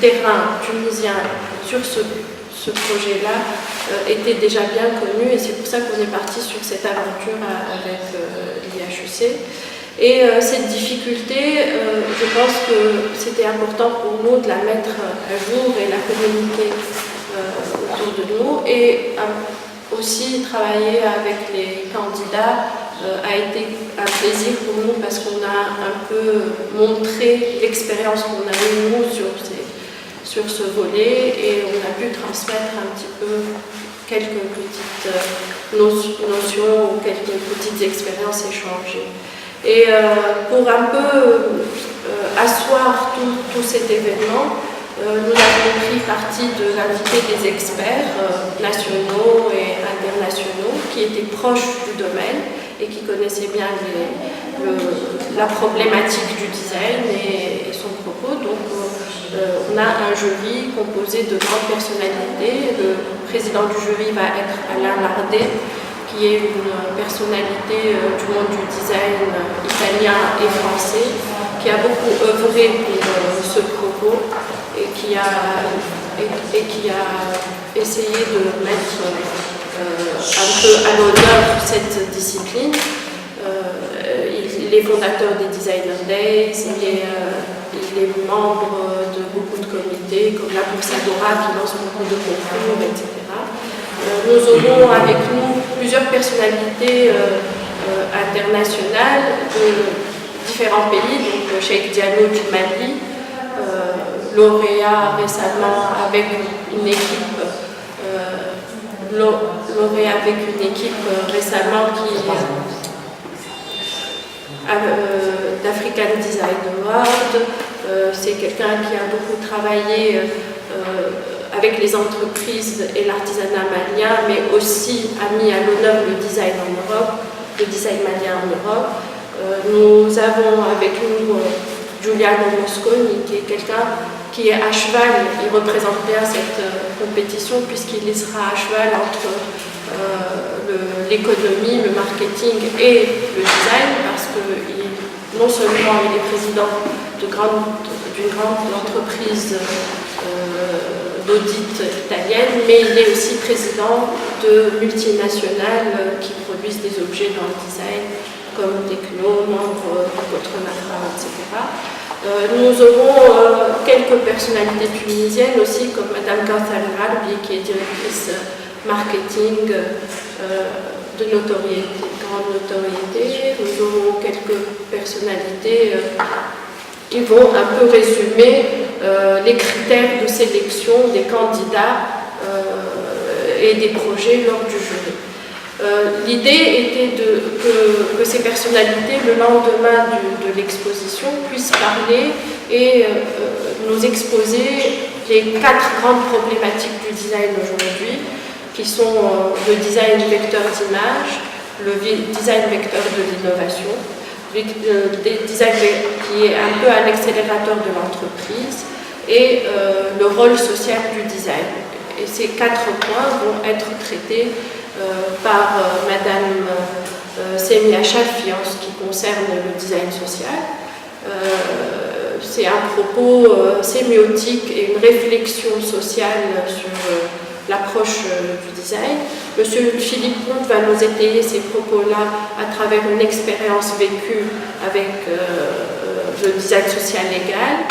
terrain tunisien sur ce projet-là était déjà bien connu, et c'est pour ça qu'on est parti sur cette aventure avec l'IHEC. Et cette difficulté, je pense que c'était important pour nous de la mettre à jour et la communiquer autour de nous, et aussi travailler avec les candidats a été un plaisir pour nous, parce qu'on a un peu montré l'expérience qu'on a eue nous sur ce volet, et on a pu transmettre un petit peu quelques petites notions ou quelques petites expériences échangées. Et pour un peu asseoir tout cet événement, nous avons pris parti de l'inviter des experts nationaux et internationaux qui étaient proches du domaine et qui connaissaient bien la problématique du design et son propos. Donc on a un jury composé de grandes personnalités. Le président du jury va être Alain Lardet, qui est une personnalité du monde du design italien et français, qui a beaucoup œuvré pour ce propos et qui a essayé de mettre un peu à l'honneur cette discipline. Il est fondateur des Designer Days, il est membre de beaucoup de comités comme la Bourse Agora qui lance beaucoup de concours, etc. Nous aurons avec nous plusieurs personnalités internationales de différents pays, donc Cheikh Diallo du Mali, lauréat récemment avec une équipe, récemment d'African Design Award. C'est quelqu'un qui a beaucoup travaillé avec les entreprises et l'artisanat malien, mais aussi a mis à l'honneur le design en Europe, le design malien en Europe. Nous avons avec nous Giuliano Mosconi, qui est quelqu'un qui est à cheval. Il représente bien cette compétition puisqu'il sera à cheval entre l'économie, le marketing et le design, parce que non seulement il est président d'une grande entreprise d'audit italienne, mais il est aussi président de multinationales qui produisent des objets dans le design, comme Techno, membre du Cotrenatra, etc. Nous aurons quelques personnalités tunisiennes aussi, comme Madame Ghassal Ralbi, qui est directrice marketing de notoriété, grande notoriété. Nous aurons quelques personnalités qui vont un peu résumer les critères de sélection des candidats et des projets lors du jury. L'idée était que ces personnalités, le lendemain de l'exposition, puissent parler et nous exposer les 4 grandes problématiques du design aujourd'hui, qui sont le design vecteur d'image, le design vecteur de l'innovation, le design qui est un peu un accélérateur de l'entreprise, et le rôle social du design. Et ces 4 points vont être traités par Madame Semia Chafi en ce qui concerne le design social. C'est un propos sémiotique et une réflexion sociale sur l'approche du design. Monsieur Philippe Comte va nous étayer ces propos-là à travers une expérience vécue avec le design social légal.